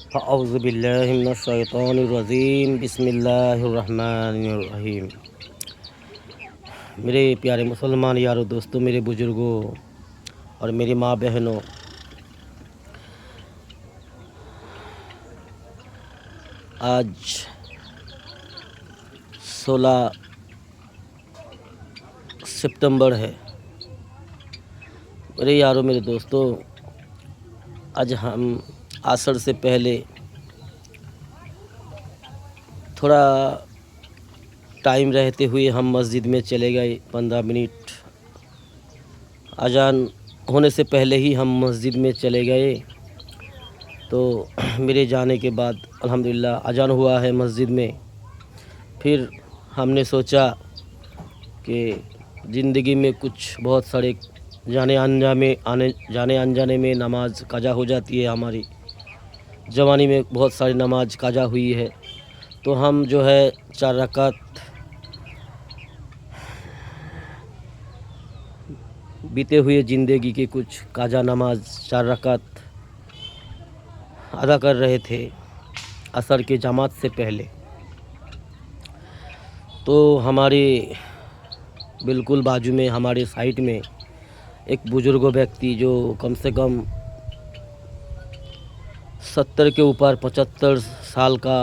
اعوذ باللہ من الشیطان الرجیم، بسم اللہ الرحمن الرحیم۔ میرے پیارے مسلمان یارو دوستوں، میرے بزرگوں اور میری ماں بہنوں، آج 16 ستمبر ہے۔ میرے یارو میرے دوستوں، آج ہم عصر سے پہلے تھوڑا ٹائم رہتے ہوئے ہم مسجد میں چلے گئے۔ 15 منٹ اذان ہونے سے پہلے ہی ہم مسجد میں چلے گئے، تو میرے جانے کے بعد الحمدللہ اذان ہوا ہے مسجد میں۔ پھر ہم نے سوچا کہ زندگی میں کچھ بہت سارے جانے انجانے میں نماز قضا ہو جاتی ہے۔ ہماری جوانی میں بہت ساری نماز قضا ہوئی ہے، تو ہم جو ہے 4 رکعت بیتے ہوئے زندگی کے کچھ قضا نماز 4 رکعت ادا کر رہے تھے عصر کے جماعت سے پہلے۔ تو ہمارے بالکل بازو میں، ہمارے سائٹ میں ایک بزرگ ویکتی جو کم سے کم 70 کے اوپر 75 سال کا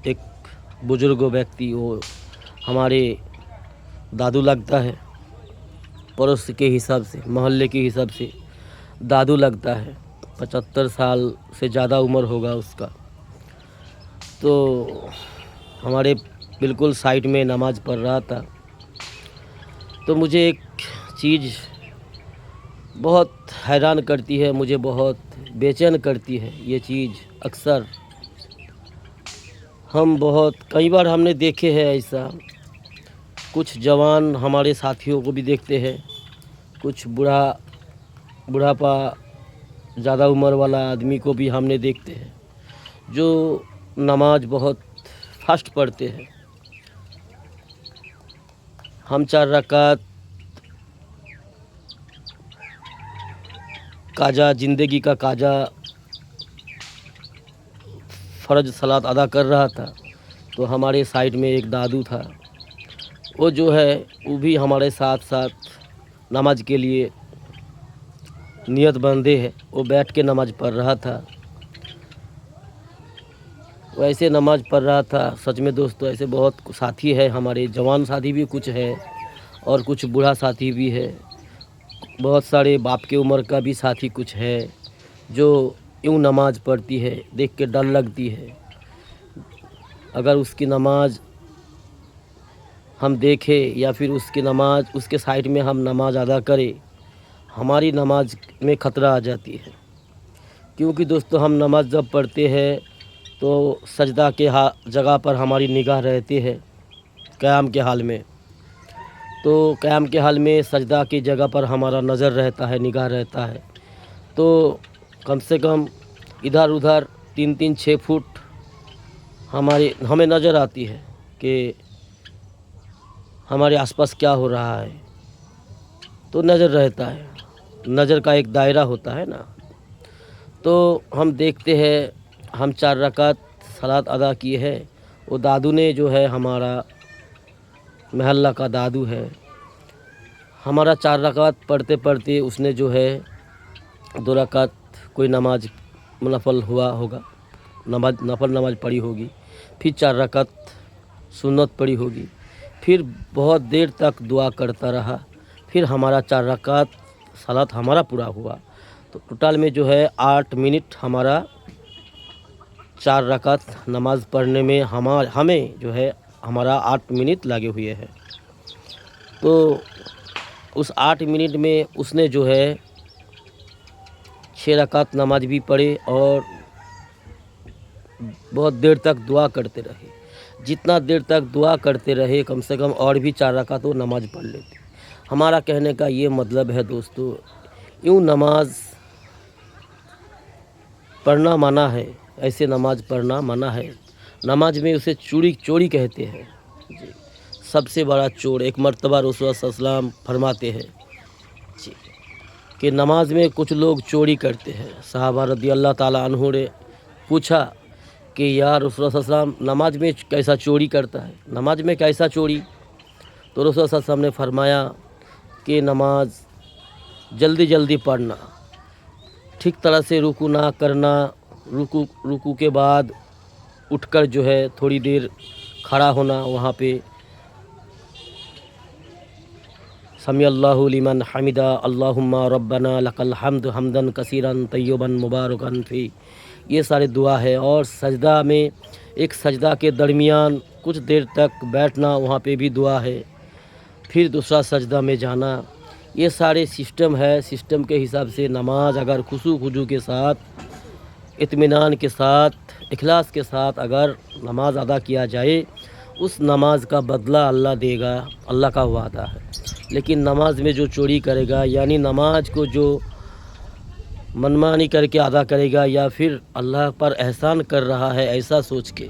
ایک بزرگ ویکتی، وہ ہمارے دادو لگتا ہے، پڑوس کے حساب سے، محلے کے حساب سے دادو لگتا ہے۔ 75 سال سے زیادہ عمر ہوگا اس کا۔ تو ہمارے بالکل سائٹ میں نماز پڑھ رہا تھا، تو مجھے ایک چیز بہت حیران کرتی ہے، مجھے بہت بے چین کرتی ہے۔ یہ چیز اکثر کئی بار ہم نے دیکھے ہیں ایسا۔ کچھ جوان ہمارے ساتھیوں کو بھی دیکھتے ہیں، کچھ بڑھاپا زیادہ عمر والا آدمی کو بھی ہم نے دیکھتے ہیں، جو نماز بہت فاسٹ پڑھتے ہیں۔ ہم 4 رکعت قضا، زندگی کا قضا فرض صلات ادا کر رہا تھا، تو ہمارے سائٹ میں ایک دادو تھا، وہ جو ہے وہ بھی ہمارے ساتھ ساتھ نماز کے لیے نیت بندے ہے، وہ بیٹھ کے نماز پڑھ رہا تھا۔ ویسے نماز پڑھ رہا تھا، سچ میں دوستو ایسے بہت ساتھی ہے ہمارے، جوان ساتھی بھی کچھ ہے اور کچھ بوڑھا ساتھی بھی ہے، بہت سارے باپ کے عمر کا بھی ساتھی کچھ ہے، جو یوں نماز پڑھتی ہے، دیکھ کے ڈر لگتی ہے۔ اگر اس کی نماز ہم دیکھیں یا پھر اس کے سائٹ میں ہم نماز ادا کریں، ہماری نماز میں خطرہ آ جاتی ہے۔ کیونکہ دوستو ہم نماز جب پڑھتے ہیں تو سجدہ کے جگہ پر ہماری نگاہ رہتی ہے قیام کے حال میں، تو قیام کے حال میں سجدہ کی جگہ پر ہمارا نظر رہتا ہے، نگاہ رہتا ہے، تو کم سے کم ادھر ادھر 3-6 فٹ ہمیں نظر آتی ہے کہ ہمارے آس پاس کیا ہو رہا ہے، تو نظر رہتا ہے، نظر کا ایک دائرہ ہوتا ہے نا۔ تو ہم دیکھتے ہیں، ہم 4 رکعت صلات ادا کی ہے۔ وہ دادو نے جو ہے، ہمارا محلہ کا دادو ہے، ہمارا 4 رکعت پڑھتے پڑھتے اس نے جو ہے 2 رکعت کوئی نماز نفل نماز پڑھی ہوگی، پھر 4 رکعت سنت پڑھی ہوگی، پھر بہت دیر تک دعا کرتا رہا، پھر ہمارا 4 رکعت صلات ہمارا پورا ہوا۔ تو ٹوٹل میں جو ہے 8 منٹ ہمارا 4 رکعت نماز پڑھنے میں ہمیں جو ہے ہمارا 8 منٹ لگے ہوئے ہیں۔ تو اس 8 منٹ میں اس نے جو ہے 6 رکعت نماز بھی پڑھے اور بہت دیر تک دعا کرتے رہے۔ جتنا دیر تک دعا کرتے رہے، کم سے کم اور بھی 4 رکعت وہ نماز پڑھ لیتے۔ ہمارا کہنے کا یہ مطلب ہے دوستو، یوں نماز پڑھنا منع ہے، ایسے نماز پڑھنا منع ہے۔ نماز میں اسے چوری کہتے ہیں، سب سے بڑا چور۔ ایک مرتبہ رسول صلی اللہ علیہ وسلم فرماتے ہیں کہ نماز میں کچھ لوگ چوری کرتے ہیں۔ صحابہ رضی اللہ تعالیٰ عنہ نے पूछा कि या रसूल सल्लल्लाहु अलैहि वसल्लम नमाज में कैसा चोरी करता है, नमाज में कैसा चोरी। तो रसूल सल्लल्लाहु अलैहि वसल्लम ने फरमाया कि नमाज जल्दी जल्दी पढ़ना, ठीक तरह से रुकू ना करना, रुकू के बाद उठकर जो है थोड़ी देर खड़ा होना, वहाँ पे समी अल्लाहु लिमन हमिदा अल्लाहुम्मा रब्बना लकल हम्द हमदन कसीरन तय्यबन मुबारकन फी, ये सारे दुआ है। और सजदा में एक सजदा के दरमियान कुछ देर तक बैठना, वहाँ पे भी दुआ है, फिर दूसरा सजदा में जाना, ये सारे सिस्टम है। सिस्टम के हिसाब से नमाज अगर खुशू खुजू के साथ, इत्मीनान के साथ, इखलास के साथ अगर नमाज अदा किया जाए, उस नमाज का बदला अल्लाह देगा, अल्लाह का वादा है। लेकिन नमाज में जो चोरी करेगा, यानी नमाज को जो मनमानी करके अदा करेगा, या फिर अल्लाह पर एहसान कर रहा है ऐसा सोच के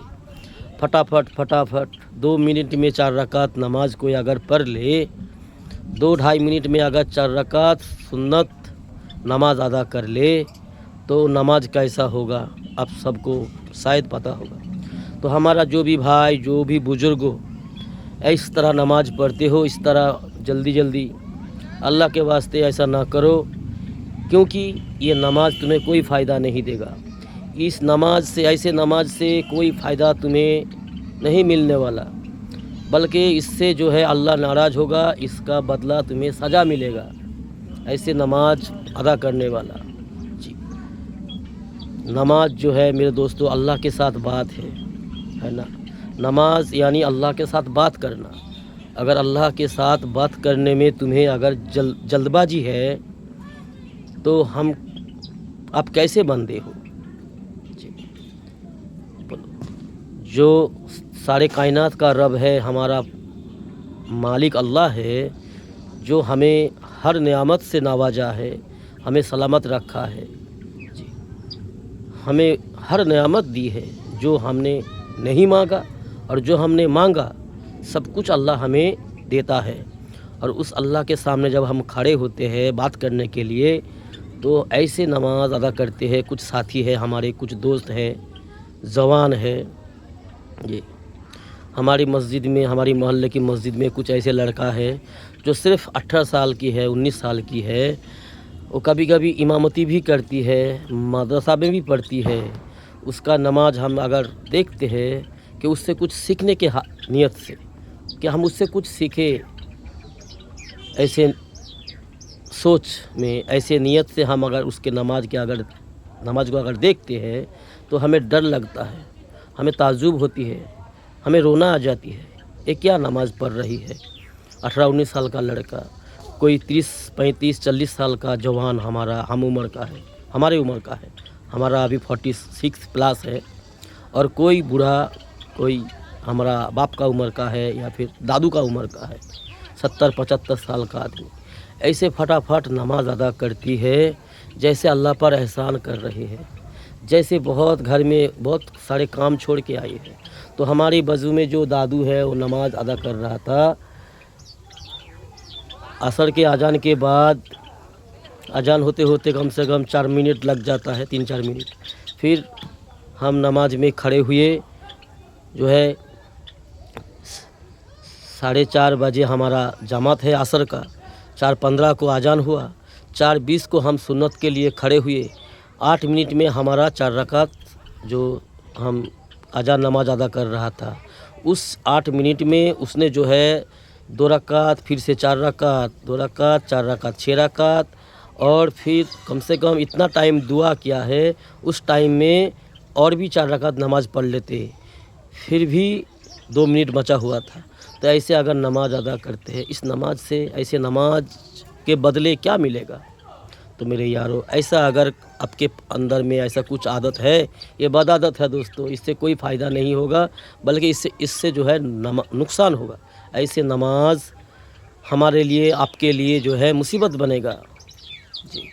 फटाफट 2 मिनट में 4 रकात नमाज कोई अगर पढ़ ले, 2-2.5 मिनट में अगर 4 रकात सुन्नत नमाज अदा कर ले, तो नमाज कैसा होगा आप सबको शायद पता होगा। तो हमारा जो भी भाई, जो भी बुजुर्ग हो, इस तरह नमाज पढ़ते हो, इस तरह जल्दी जल्दी, अल्लाह के वास्ते ऐसा ना करो, क्योंकि ये नमाज तुम्हें कोई फ़ायदा नहीं देगा। इस नमाज से, ऐसे नमाज से कोई फ़ायदा तुम्हें नहीं मिलने वाला, बल्कि इससे जो है अल्लाह नाराज़ होगा, इसका बदला तुम्हें सज़ा मिलेगा, ऐसे नमाज अदा करने वाला। जी, नमाज जो है मेरे दोस्तों अल्लाह के साथ बात है ना। नमाज यानी अल्लाह के साथ बात करना। अगर अल्लाह के साथ बात करने में तुम्हें अगर जल्दबाजी है, तो आप कैसे बंदे हो। जी, जो सारे कायनात का रब है, हमारा मालिक अल्लाह है, जो हमें हर नियामत से नवाजा है, हमें सलामत रखा है। जी, हमें हर नियामत दी है, जो हमने नहीं मांगा और जो हमने मांगा सब कुछ अल्लाह हमें देता है। और उस अल्लाह के सामने जब हम खड़े होते हैं बात करने के लिए, तो ऐसे नमाज अदा करते हैं। कुछ साथी है हमारे, कुछ दोस्त हैं, जवान है। ये हमारी मस्जिद में, हमारी मोहल्ले की मस्जिद में कुछ ऐसे लड़का है जो सिर्फ़ 18 साल की है, 19 साल की है। वो कभी कभी इमामती भी करती है, मदरसा में भी पढ़ती है। उसका नमाज हम अगर देखते हैं कि उससे कुछ सीखने के नियत से, कि हम उससे कुछ सीखे, ऐसे सोच में, ऐसे नियत से हम अगर उसके नमाज को अगर देखते हैं, तो हमें डर लगता है, हमें ताज्जुब होती है, हमें रोना आ जाती है। ये क्या नमाज पढ़ रही है। 18-19 साल का लड़का, कोई 30-35-40 साल का जवान हम उम्र का है, हमारे उम्र का है, हमारा अभी 46 प्लस है, और कोई बूढ़ा, कोई हमारा बाप का उम्र का है या फिर दादू का उम्र का है, 70-75 साल का आदमी ऐसे फटाफट नमाज अदा करती है, जैसे अल्लाह पर एहसान कर रही है, जैसे बहुत घर में बहुत सारे काम छोड़ के आई है। तो हमारी बाजू में जो दादू है वो नमाज अदा कर रहा था। असर के अजान के बाद, अजान होते होते कम से कम 4 मिनट लग जाता है, 3-4 मिनट। फिर हम नमाज में खड़े हुए, जो है 4:30 बजे हमारा जमात है असर का, 4:15 को अजान हुआ, 4:20 को हम सुन्नत के लिए खड़े हुए। 8 मिनट में हमारा 4 रकात जो हम अजान नमाज अदा कर रहा था, उस 8 मिनट में उसने जो है 2 रकात, फिर से 4 रकात, 2 रकात, 4 रकात, 6 रकात, और फिर कम से कम इतना टाइम दुआ किया है। उस टाइम में और भी 4 रकात नमाज पढ़ लेते, फिर भी 2 मिनट बचा हुआ था। तो ऐसे अगर नमाज अदा करते हैं, इस नमाज से, ऐसे नमाज के बदले क्या मिलेगा। तो मेरे यारों, ऐसा अगर आपके अंदर में ऐसा कुछ आदत है, ये बद आदत है दोस्तों, इससे कोई फ़ायदा नहीं होगा, बल्कि इससे जो है नुकसान होगा। ऐसे नमाज हमारे लिए, आपके लिए जो है मुसीबत बनेगा जी।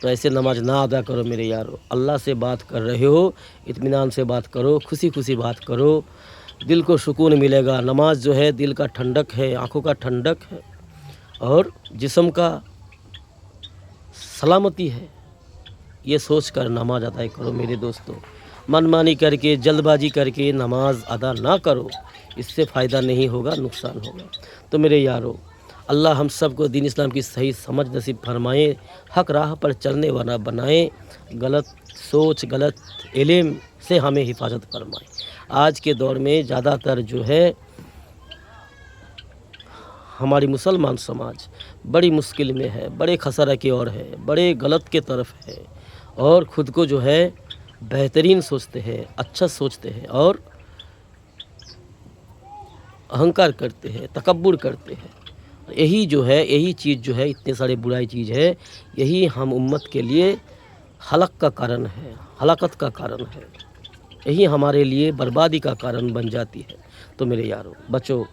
तो ऐसे नमाज ना अदा करो मेरे यारों। अल्लाह से बात कर रहे हो, इत्मीनान से बात करो, खुशी खुशी बात करो, दिल को सुकून मिलेगा। नमाज जो है दिल का ठंडक है, आँखों का ठंडक है, और जिस्म का सलामती है। ये सोच कर नमाज अदा करो मेरे दोस्तों। मनमानी करके जल्दबाजी करके नमाज अदा ना करो, इससे फ़ायदा नहीं होगा, नुकसान होगा। तो मेरे यारों, अल्लाह हम सब को दीन इस्लाम की सही समझ नसीब फरमाए, हक राह पर चलने वाला बनाए, गलत सोच गलत इल्म से हमें हिफाजत फरमाए। आज के दौर में ज़्यादातर जो है हमारी मुसलमान समाज बड़ी मुश्किल में है, बड़े खसरा की ओर है, बड़े गलत के तरफ है, और ख़ुद को जो है बेहतरीन सोचते हैं, अच्छा सोचते हैं और अहंकार करते हैं, तकब्बुर करते हैं। यही जो है, यही चीज़ जो है, इतने सारे बुराई चीज़ है, यही हम उम्मत के लिए हलक का कारण है, हलाकत का कारण है, यही हमारे लिए बर्बादी का कारण बन जाती है। तो मेरे यारों, बचो,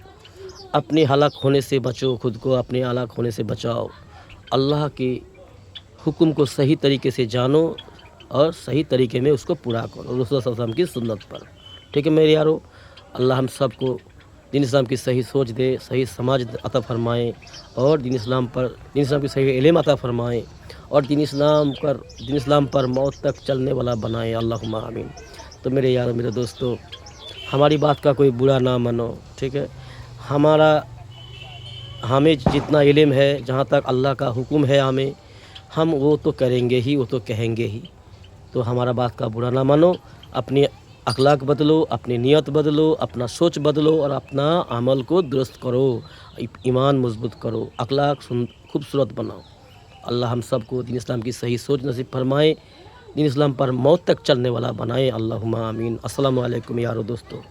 अपने हलाक होने से बचो, खुद को अपने हलाक होने से बचाओ। अल्लाह के हुक्म को सही तरीके से जानो और सही तरीके में उसको पूरा करो, रसूल सल्लल्लाहु अलैहि वसल्लम की सुन्नत पर। ठीक है मेरे यारों, अल्लाह हम सब को दीन इस्लाम की सही सोच दे, सही समाज अता फरमाए, और दीन इस्लाम की सही इल्म अता फरमाए, और दीन इस्लाम पर मौत तक चलने वाला बनाए, अल्लाहुम्मा आमीन। तो मेरे यारों, मेरे दोस्तों, हमारी बात का कोई बुरा ना मानो, ठीक है। हमें जितना इल्म है, जहाँ तक अल्लाह का हुक्म है हमें, हम वो तो करेंगे ही, वो तो कहेंगे ही। तो हमारा बात का बुरा ना मानो, अपने अखलाक बदलो, अपनी नियत बदलो, अपना सोच बदलो और अपना अमल को दुरुस्त करो, ईमान मजबूत करो, अखलाक खूबसूरत बनाओ। अल्लाह हम सब को दीन इस्लाम की सही सोच नसीब फरमाए, दीन इस्लाम पर मौत तक चलने वाला बनाए, अल्लाहुम्मा आमीन। अस्सलामु अलैकुम यारो दोस्तों।